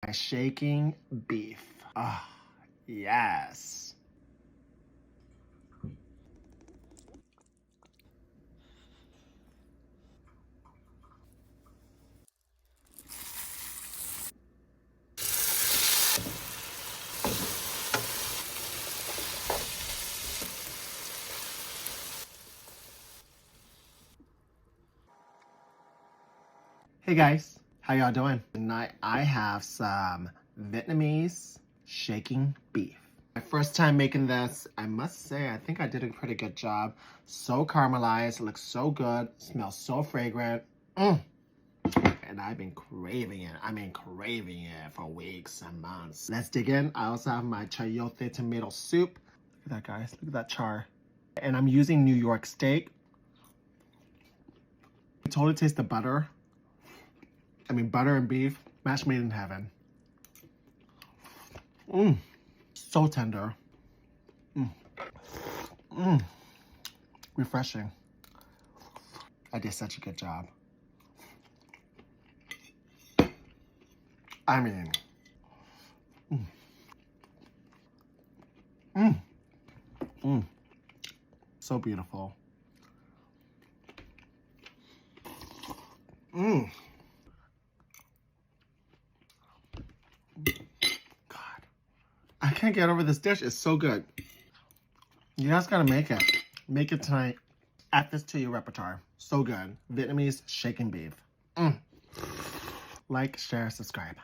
My shaking beef. Ah, yes. Hey guys, how y'all doing? Tonight I have some Vietnamese shaking beef. My first time making this, I must say, I think I did a pretty good job. So caramelized, looks so good, smells so fragrant. And I've been craving it. I mean, craving it for weeks and months. Let's dig in. I also have my chayote tomato soup. Look at that, guys. Look at that char. And I'm using New York steak. I totally taste the butter. I mean, butter and beef, match made in heaven. So tender. Refreshing. I did such a good job. I mean, so beautiful. God, I can't get over this dish. It's so good. You guys gotta make it. Make it tonight. Add this to your repertoire. So good. Vietnamese shaking beef. Like, share, subscribe.